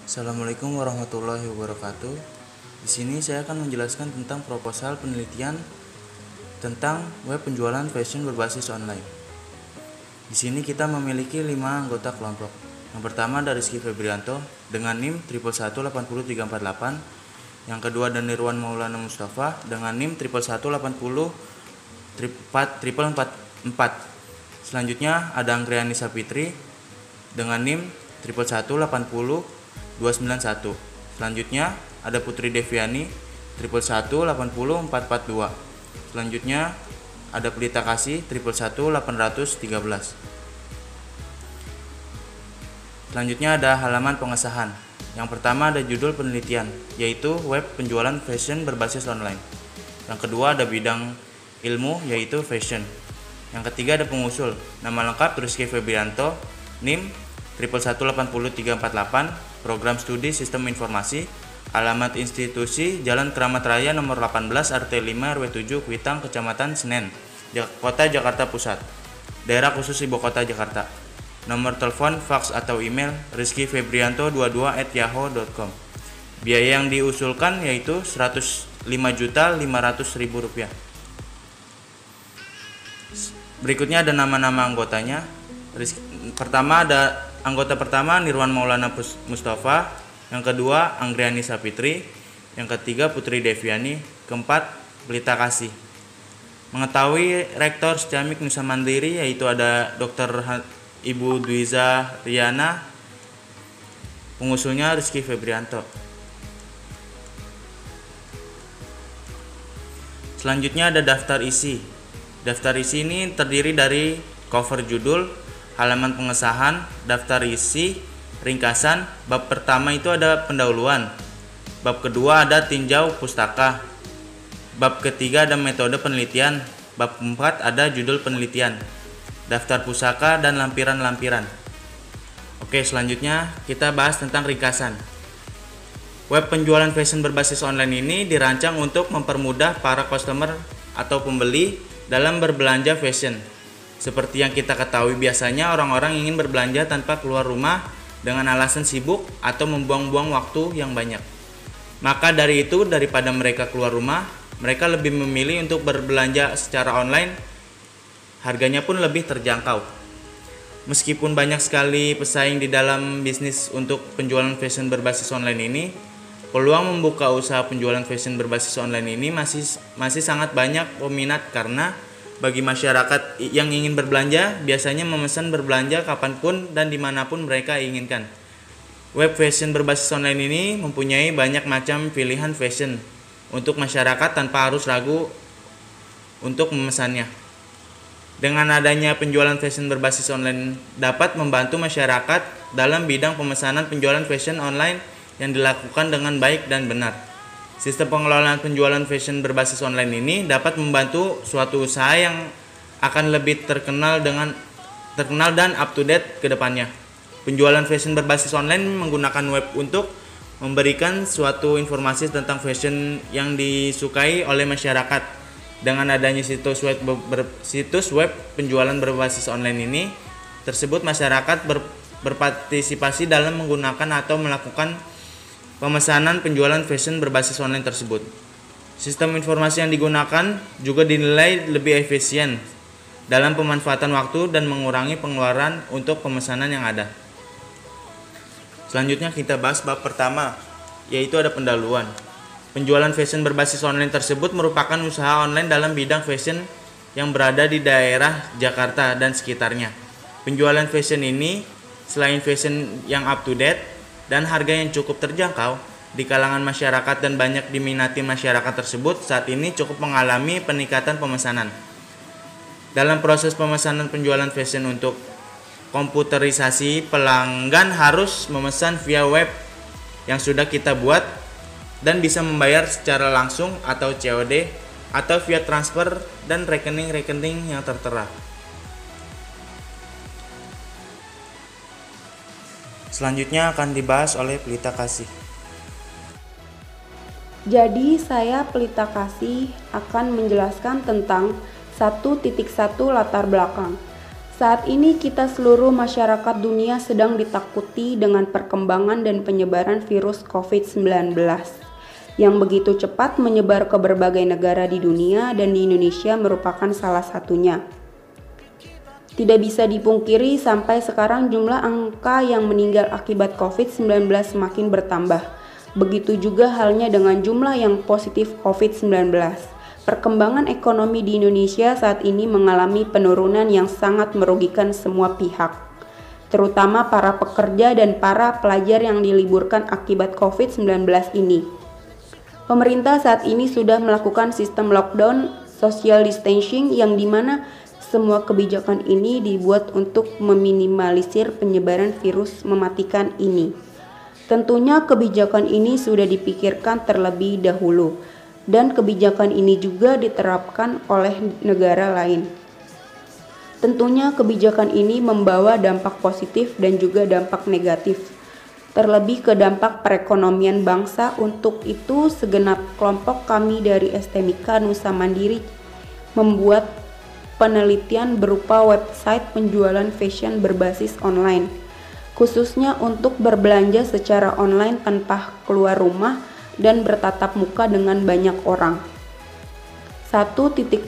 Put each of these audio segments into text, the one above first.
Assalamualaikum warahmatullahi wabarakatuh. Di sini saya akan menjelaskan tentang proposal penelitian tentang web penjualan fashion berbasis online. Di sini kita memiliki 5 anggota kelompok. Yang pertama ada Rizky Febrianto dengan NIM 1118038. Yang kedua ada Nirwan Maulana Mustafa dengan NIM 111804444. Selanjutnya ada Anggriani Sapitri dengan NIM 11180 291. Selanjutnya ada Putri Deviani 11180 442. Selanjutnya ada Pelita Kasih 1111813. Selanjutnya ada halaman pengesahan. Yang pertama ada judul penelitian, yaitu web penjualan fashion berbasis online. Yang kedua ada bidang ilmu, yaitu fashion. Yang ketiga ada pengusul, nama lengkap Rizky Febrianto, NIM 11180 348, program studi sistem informasi, alamat institusi Jalan Keramat Raya nomor 18 RT 5 RW 7 Kuitang, Kecamatan Senen, Kota Jakarta Pusat, daerah khusus Ibu Kota Jakarta. Nomor telepon, fax atau email rizkyfebrianto22@yahoo.com. Biaya yang diusulkan yaitu Rp105.500.000. Berikutnya ada nama-nama anggotanya. Pertama ada anggota pertama Nirwan Maulana Mustafa, yang kedua Anggriani Sapitri, yang ketiga Putri Deviani, keempat Pelita Kasih. Mengetahui Rektor Secamik Nusa Mandiri yaitu ada Dr. Ibu Dwiza Riana, pengusulnya Rizky Febrianto. Selanjutnya ada daftar isi. Daftar isi ini terdiri dari cover judul, halaman pengesahan, daftar isi, ringkasan. Bab pertama itu ada pendahuluan. Bab kedua ada tinjau pustaka. Bab ketiga ada metode penelitian. Bab keempat ada judul penelitian, daftar pusaka, dan lampiran-lampiran. Oke, selanjutnya kita bahas tentang ringkasan. Web penjualan fashion berbasis online ini dirancang untuk mempermudah para customer atau pembeli dalam berbelanja fashion. Seperti yang kita ketahui, biasanya orang-orang ingin berbelanja tanpa keluar rumah dengan alasan sibuk atau membuang-buang waktu yang banyak. Maka dari itu, daripada mereka keluar rumah, mereka lebih memilih untuk berbelanja secara online. Harganya pun lebih terjangkau. Meskipun banyak sekali pesaing di dalam bisnis untuk penjualan fashion berbasis online ini, peluang membuka usaha penjualan fashion berbasis online ini masih sangat banyak peminat, karena bagi masyarakat yang ingin berbelanja biasanya memesan berbelanja kapanpun dan dimanapun mereka inginkan. Web fashion berbasis online ini mempunyai banyak macam pilihan fashion untuk masyarakat tanpa harus ragu untuk memesannya. Dengan adanya penjualan fashion berbasis online dapat membantu masyarakat dalam bidang pemesanan penjualan fashion online yang dilakukan dengan baik dan benar. Sistem pengelolaan penjualan fashion berbasis online ini dapat membantu suatu usaha yang akan lebih terkenal dan up to date ke depannya. Penjualan fashion berbasis online menggunakan web untuk memberikan suatu informasi tentang fashion yang disukai oleh masyarakat. Dengan adanya situs web penjualan berbasis online ini tersebut, masyarakat berpartisipasi dalam menggunakan atau melakukan pemesanan penjualan fashion berbasis online tersebut. Sistem informasi yang digunakan juga dinilai lebih efisien dalam pemanfaatan waktu dan mengurangi pengeluaran untuk pemesanan yang ada. Selanjutnya kita bahas bab pertama, yaitu ada pendahuluan. Penjualan fashion berbasis online tersebut merupakan usaha online dalam bidang fashion yang berada di daerah Jakarta dan sekitarnya. Penjualan fashion ini selain fashion yang up to date dan harga yang cukup terjangkau di kalangan masyarakat dan banyak diminati masyarakat tersebut, saat ini cukup mengalami peningkatan pemesanan. Dalam proses pemesanan penjualan fashion untuk komputerisasi, pelanggan harus memesan via web yang sudah kita buat dan bisa membayar secara langsung atau COD atau via transfer dan rekening-rekening yang tertera. Selanjutnya akan dibahas oleh Pelita Kasih. Jadi saya Pelita Kasih akan menjelaskan tentang 1.1 latar belakang. Saat ini kita seluruh masyarakat dunia sedang ditakuti dengan perkembangan dan penyebaran virus COVID-19 yang begitu cepat menyebar ke berbagai negara di dunia, dan di Indonesia merupakan salah satunya. Tidak bisa dipungkiri sampai sekarang jumlah angka yang meninggal akibat COVID-19 semakin bertambah. Begitu juga halnya dengan jumlah yang positif COVID-19. Perkembangan ekonomi di Indonesia saat ini mengalami penurunan yang sangat merugikan semua pihak, terutama para pekerja dan para pelajar yang diliburkan akibat COVID-19 ini. Pemerintah saat ini sudah melakukan sistem lockdown, social distancing, yang dimana semua kebijakan ini dibuat untuk meminimalisir penyebaran virus mematikan ini. Tentunya kebijakan ini sudah dipikirkan terlebih dahulu, dan kebijakan ini juga diterapkan oleh negara lain. Tentunya kebijakan ini membawa dampak positif dan juga dampak negatif, terlebih ke dampak perekonomian bangsa. Untuk itu, segenap kelompok kami dari STMIKA Nusa Mandiri membuat penelitian berupa website penjualan fashion berbasis online, khususnya untuk berbelanja secara online tanpa keluar rumah dan bertatap muka dengan banyak orang. 1.2.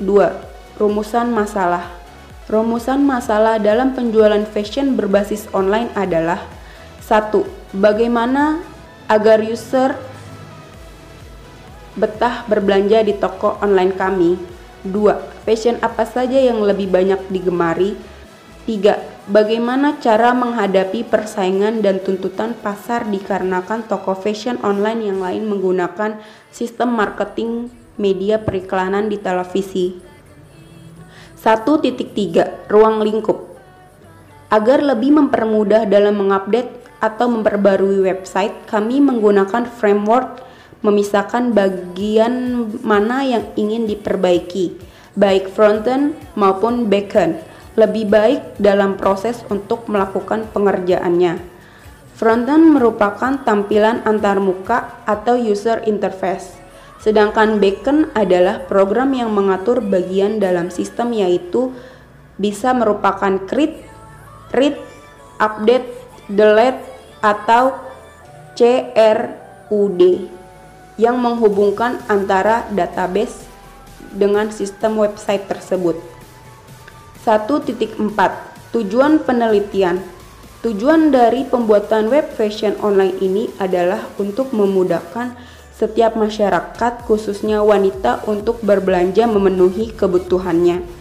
Rumusan masalah. Rumusan masalah dalam penjualan fashion berbasis online adalah: 1. Bagaimana agar user betah berbelanja di toko online kami? 2. Fashion apa saja yang lebih banyak digemari? 3. Bagaimana cara menghadapi persaingan dan tuntutan pasar dikarenakan toko fashion online yang lain menggunakan sistem marketing media periklanan di televisi? 1.3. Ruang lingkup. Agar lebih mempermudah dalam mengupdate atau memperbarui website, kami menggunakan framework memisahkan bagian mana yang ingin diperbaiki, baik frontend maupun backend, lebih baik dalam proses untuk melakukan pengerjaannya. Frontend merupakan tampilan antarmuka atau user interface, sedangkan backend adalah program yang mengatur bagian dalam sistem, yaitu bisa merupakan create, read, update, delete, atau CRUD yang menghubungkan antara database dengan sistem website tersebut. 1.4. Tujuan penelitian. Tujuan dari pembuatan web fashion online ini adalah untuk memudahkan setiap masyarakat, khususnya wanita, untuk berbelanja memenuhi kebutuhannya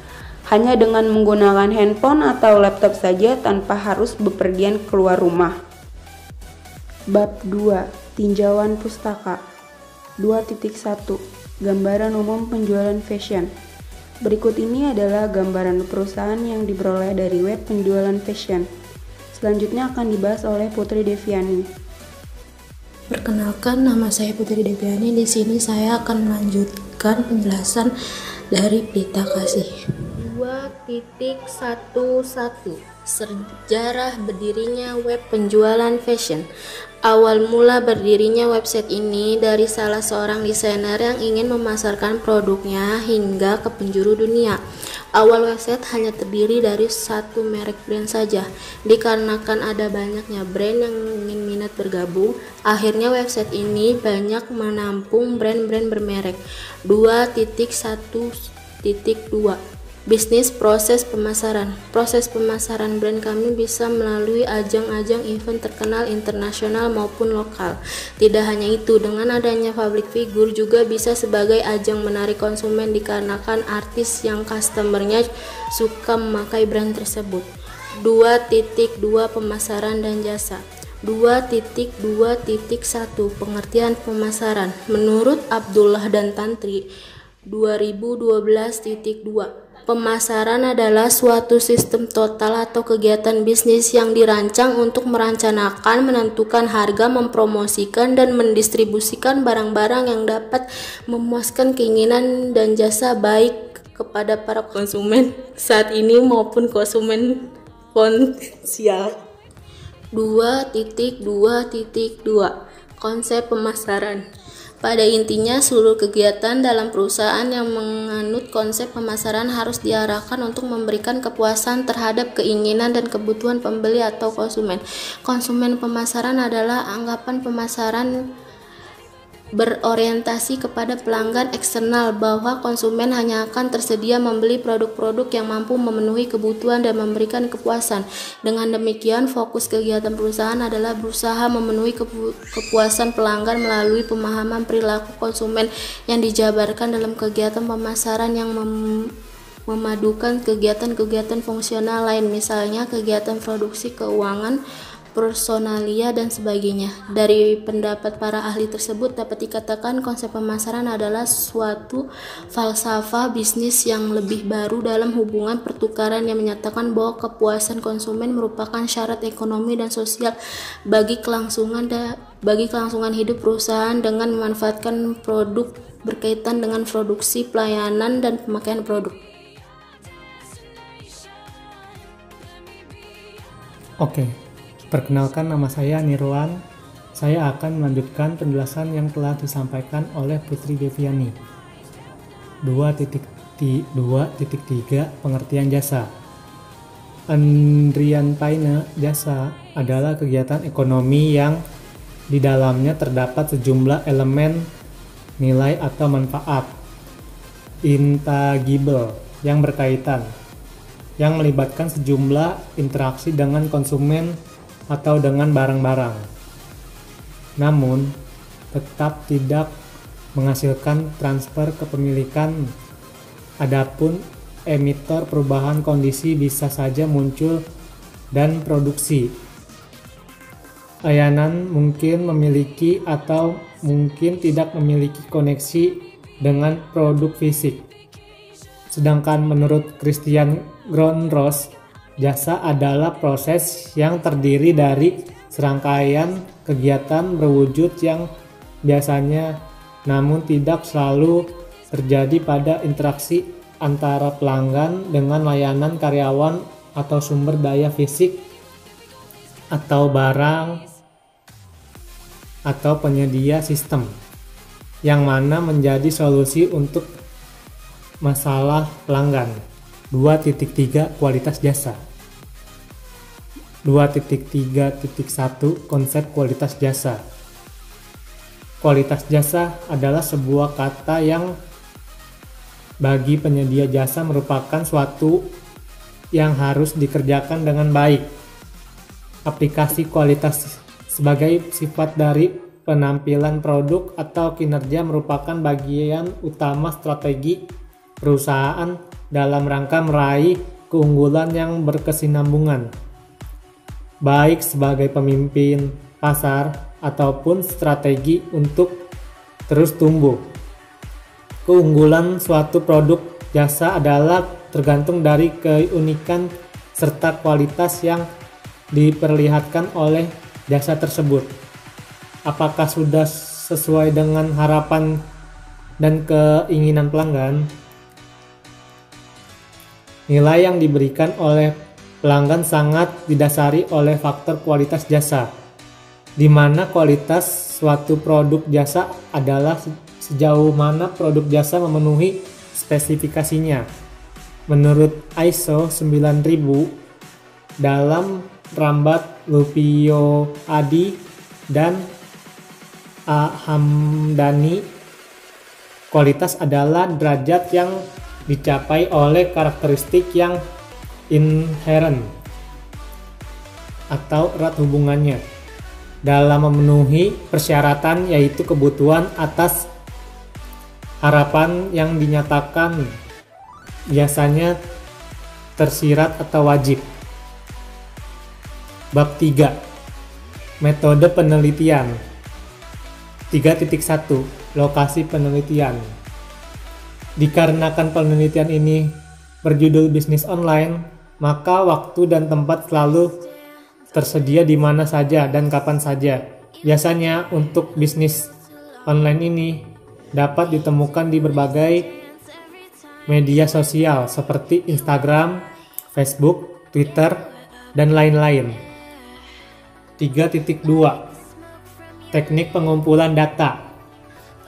hanya dengan menggunakan handphone atau laptop saja tanpa harus bepergian keluar rumah. Bab 2. Tinjauan pustaka. 2.1. Gambaran umum penjualan fashion. Berikut ini adalah gambaran perusahaan yang diperoleh dari web penjualan fashion. Selanjutnya akan dibahas oleh Putri Deviani. Perkenalkan, nama saya Putri Deviani. Di sini saya akan melanjutkan penjelasan dari Pelita Kasih. 2.11 Sejarah berdirinya web penjualan fashion. Awal mula berdirinya website ini dari salah seorang desainer yang ingin memasarkan produknya hingga ke penjuru dunia. Awal website hanya terdiri dari satu merek brand saja. Dikarenakan ada banyaknya brand yang ingin minat bergabung, akhirnya website ini banyak menampung brand-brand bermerek. 2.1.2 Bisnis proses pemasaran. Proses pemasaran brand kami bisa melalui ajang-ajang event terkenal internasional maupun lokal. Tidak hanya itu, dengan adanya public figure juga bisa sebagai ajang menarik konsumen dikarenakan artis yang customernya suka memakai brand tersebut. 2.2 Pemasaran dan jasa. 2.2.1 Pengertian pemasaran. Menurut Abdullah dan Tantri 2012.2, pemasaran adalah suatu sistem total atau kegiatan bisnis yang dirancang untuk merencanakan, menentukan harga, mempromosikan, dan mendistribusikan barang-barang yang dapat memuaskan keinginan dan jasa baik kepada para konsumen saat ini maupun konsumen potensial. 2.2.2 Konsep pemasaran. Pada intinya, seluruh kegiatan dalam perusahaan yang menganut konsep pemasaran harus diarahkan untuk memberikan kepuasan terhadap keinginan dan kebutuhan pembeli atau konsumen. Konsumen pemasaran adalah anggapan pemasaran berorientasi kepada pelanggan eksternal, bahwa konsumen hanya akan tersedia membeli produk-produk yang mampu memenuhi kebutuhan dan memberikan kepuasan. Dengan demikian, fokus kegiatan perusahaan adalah berusaha memenuhi kepuasan pelanggan melalui pemahaman perilaku konsumen yang dijabarkan dalam kegiatan pemasaran yang memadukan kegiatan-kegiatan fungsional lain, misalnya kegiatan produksi, keuangan, personalia, dan sebagainya. Dari pendapat para ahli tersebut dapat dikatakan konsep pemasaran adalah suatu falsafah bisnis yang lebih baru dalam hubungan pertukaran yang menyatakan bahwa kepuasan konsumen merupakan syarat ekonomi dan sosial bagi kelangsungan hidup perusahaan dengan memanfaatkan produk berkaitan dengan produksi, pelayanan, dan pemakaian produk. Oke. Perkenalkan, nama saya Nirwan. Saya akan melanjutkan penjelasan yang telah disampaikan oleh Putri Deviani. 2.3 Pengertian jasa. Andriantaine jasa adalah kegiatan ekonomi yang di dalamnya terdapat sejumlah elemen nilai atau manfaat intangible yang berkaitan, yang melibatkan sejumlah interaksi dengan konsumen atau dengan barang-barang, namun tetap tidak menghasilkan transfer kepemilikan. Adapun emitor perubahan kondisi bisa saja muncul dan produksi. Layanan mungkin memiliki atau mungkin tidak memiliki koneksi dengan produk fisik. Sedangkan menurut Christian Grondros, jasa adalah proses yang terdiri dari serangkaian kegiatan berwujud yang biasanya namun tidak selalu terjadi pada interaksi antara pelanggan dengan layanan, karyawan, atau sumber daya fisik atau barang atau penyedia sistem, yang mana menjadi solusi untuk masalah pelanggan. 2.3 Kualitas jasa. 2.3.1 Konsep kualitas jasa. Kualitas jasa adalah sebuah kata yang bagi penyedia jasa merupakan suatu yang harus dikerjakan dengan baik. Aplikasi kualitas sebagai sifat dari penampilan produk atau kinerja merupakan bagian utama strategi perusahaan dalam rangka meraih keunggulan yang berkesinambungan, baik sebagai pemimpin pasar ataupun strategi untuk terus tumbuh. Keunggulan suatu produk jasa adalah tergantung dari keunikan serta kualitas yang diperlihatkan oleh jasa tersebut. Apakah sudah sesuai dengan harapan dan keinginan pelanggan? Nilai yang diberikan oleh pelanggan sangat didasari oleh faktor kualitas jasa, di mana kualitas suatu produk jasa adalah sejauh mana produk jasa memenuhi spesifikasinya. Menurut ISO 9000, dalam Rambat, Lupio Adi, dan A. Hamdani, kualitas adalah derajat yang dicapai oleh karakteristik yang inherent atau erat hubungannya dalam memenuhi persyaratan, yaitu kebutuhan atas harapan yang dinyatakan, biasanya tersirat atau wajib. Bab 3. Metode penelitian. 3.1 Lokasi penelitian. Dikarenakan penelitian ini berjudul bisnis online, maka waktu dan tempat selalu tersedia di mana saja dan kapan saja. Biasanya untuk bisnis online ini dapat ditemukan di berbagai media sosial seperti Instagram, Facebook, Twitter, dan lain-lain. 3.2 Teknik pengumpulan data.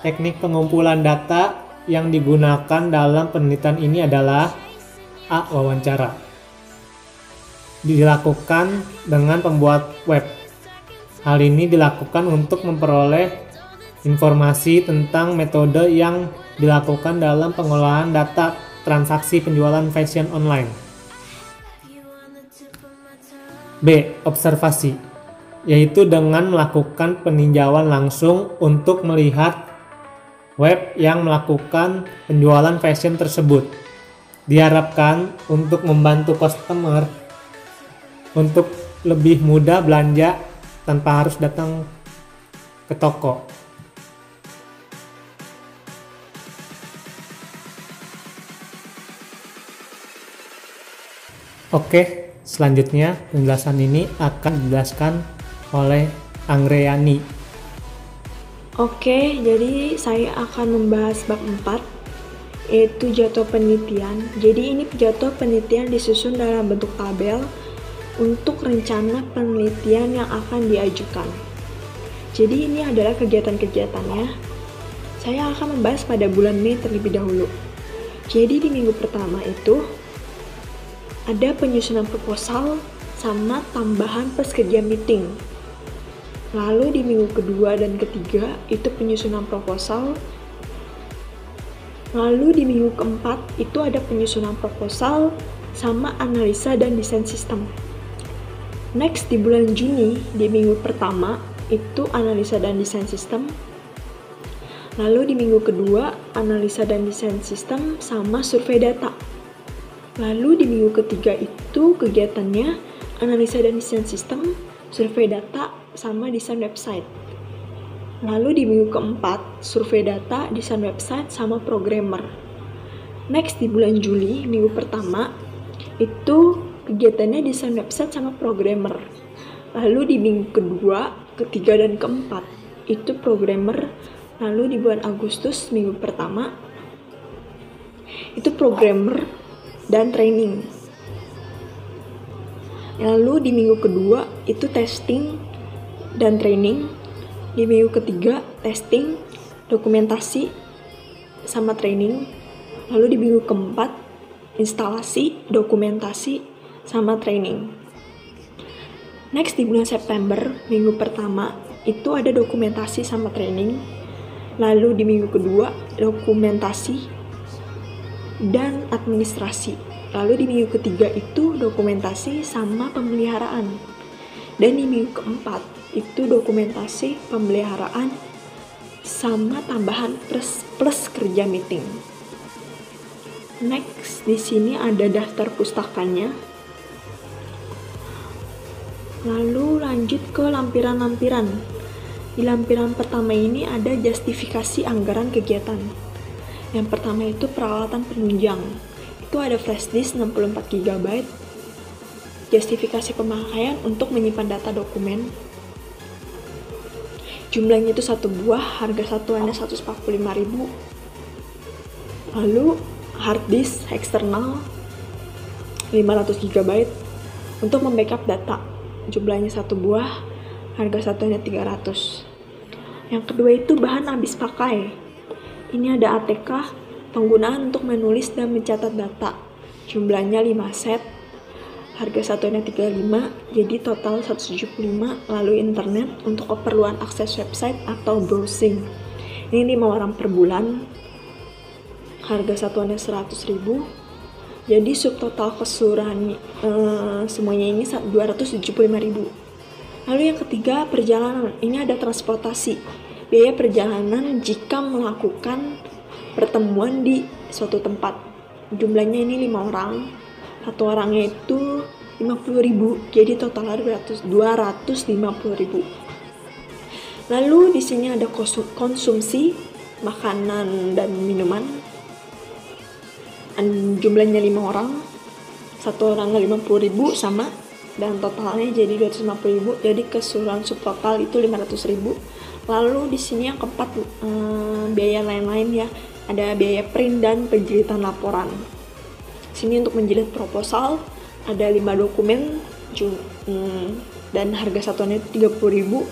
Teknik pengumpulan data yang digunakan dalam penelitian ini adalah A. Wawancara. Dilakukan dengan pembuat web. Hal ini dilakukan untuk memperoleh informasi tentang metode yang dilakukan dalam pengolahan data transaksi penjualan fashion online. B. Observasi, yaitu dengan melakukan peninjauan langsung untuk melihat web yang melakukan penjualan fashion tersebut. Diharapkan untuk membantu customer untuk lebih mudah belanja tanpa harus datang ke toko. Oke, selanjutnya penjelasan ini akan dijelaskan oleh Anggreyani. Oke, jadi saya akan membahas bab 4, yaitu jadwal penelitian. Jadi ini jadwal penelitian disusun dalam bentuk tabel untuk rencana penelitian yang akan diajukan. Jadi ini adalah kegiatan-kegiatannya. Saya akan membahas pada bulan Mei terlebih dahulu. Jadi di minggu pertama itu ada penyusunan proposal sama tambahan pekerja meeting. Lalu di minggu kedua dan ketiga itu penyusunan proposal. Lalu di minggu keempat itu ada penyusunan proposal sama analisa dan desain sistem. Next di bulan Juni di minggu pertama itu analisa dan desain sistem. Lalu di minggu kedua analisa dan desain sistem sama survei data. Lalu di minggu ketiga itu kegiatannya analisa dan desain sistem, survei data, sama desain website. Lalu di minggu keempat, survei data, desain website, sama programmer. Next di bulan Juli, minggu pertama, itu kegiatannya desain website sama programmer. Lalu di minggu kedua, ketiga, dan keempat, itu programmer. Lalu di bulan Agustus, minggu pertama, itu programmer dan training. Lalu di minggu kedua, itu testing dan training. Di minggu ketiga testing, dokumentasi, sama training. Lalu di minggu keempat instalasi, dokumentasi, sama training. Next di bulan September, minggu pertama itu ada dokumentasi sama training. Lalu di minggu kedua dokumentasi dan administrasi. Lalu di minggu ketiga itu dokumentasi sama pemeliharaan. Dan di minggu keempat itu dokumentasi, pemeliharaan, sama tambahan plus kerja meeting. Next, di sini ada daftar pustakanya. Lalu lanjut ke lampiran-lampiran. Di lampiran pertama ini ada justifikasi anggaran kegiatan. Yang pertama itu peralatan penunjang. Itu ada flash disk 64 GB, justifikasi pemakaian untuk menyimpan data dokumen. Jumlahnya itu 1 buah, harga satuannya 145.000. Lalu hard disk eksternal 500 GB untuk membackup data. Jumlahnya 1 buah, harga satuannya 300. Yang kedua itu bahan habis pakai. Ini ada ATK, penggunaan untuk menulis dan mencatat data. Jumlahnya 5 set. Harga satuannya 35, jadi total 175. Lalu internet untuk keperluan akses website atau browsing. Ini 5 orang per bulan. Harga satuannya 100.000. Jadi subtotal keseluruhan semuanya ini 275.000. Lalu yang ketiga perjalanan. Ini ada transportasi. Biaya perjalanan jika melakukan pertemuan di suatu tempat. Jumlahnya ini 5 orang. Satu orangnya itu 50.000, jadi total 250.000. Lalu di sini ada konsumsi makanan dan minuman. Jumlahnya 5 orang. Satu orangnya 50.000 sama, dan totalnya jadi 250.000. Jadi keseluruhan subtotal itu 500.000. Lalu di sini yang keempat biaya lain-lain ya. Ada biaya print dan penjilitan laporan. Sini untuk menjilid proposal ada 5 dokumen dan harga satuannya 30.000.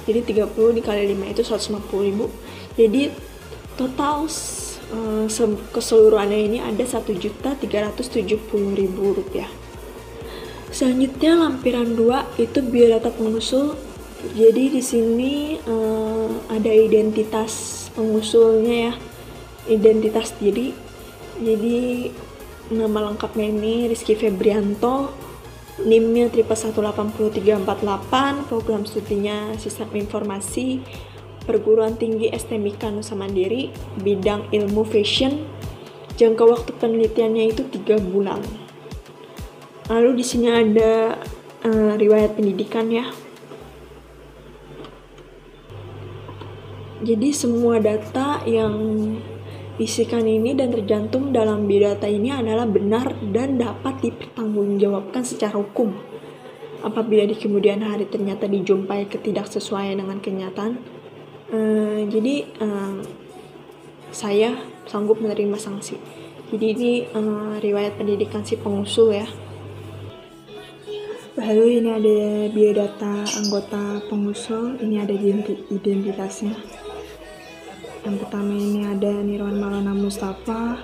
Jadi 30 dikali 5 itu 150.000. Jadi total keseluruhannya ini ada Rp1.370.000. Selanjutnya lampiran 2 itu biodata pengusul. Jadi di sini ada identitas pengusulnya ya, identitas diri. Jadi nama lengkapnya ini Rizky Febrianto, NIM-nya 1818348, program studinya Sistem Informasi, Perguruan Tinggi STMIK Nusa Mandiri, bidang ilmu fashion. Jangka waktu penelitiannya itu 3 bulan. Lalu di sini ada riwayat pendidikan ya. Jadi semua data yang isikan ini dan tercantum dalam biodata ini adalah benar dan dapat dipertanggungjawabkan secara hukum. Apabila di kemudian hari ternyata dijumpai ketidaksesuaian dengan kenyataan, saya sanggup menerima sanksi. Jadi ini riwayat pendidikan si pengusul ya. Lalu ini ada biodata anggota pengusul, ini ada identitasnya. Yang pertama ini ada Nirwan Maulana Mustafa,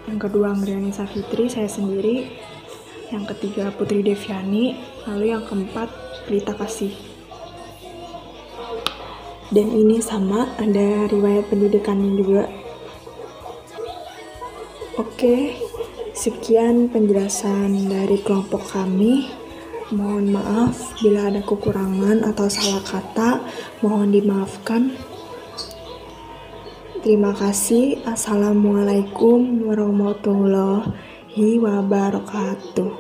yang kedua Anggriani Safitri, saya sendiri, yang ketiga Putri Deviani, lalu yang keempat Pelita Kasih. Dan ini sama, ada riwayat pendidikannya juga. Oke, sekian penjelasan dari kelompok kami. Mohon maaf bila ada kekurangan atau salah kata, mohon dimaafkan. Terima kasih. Assalamualaikum warahmatullahi wabarakatuh.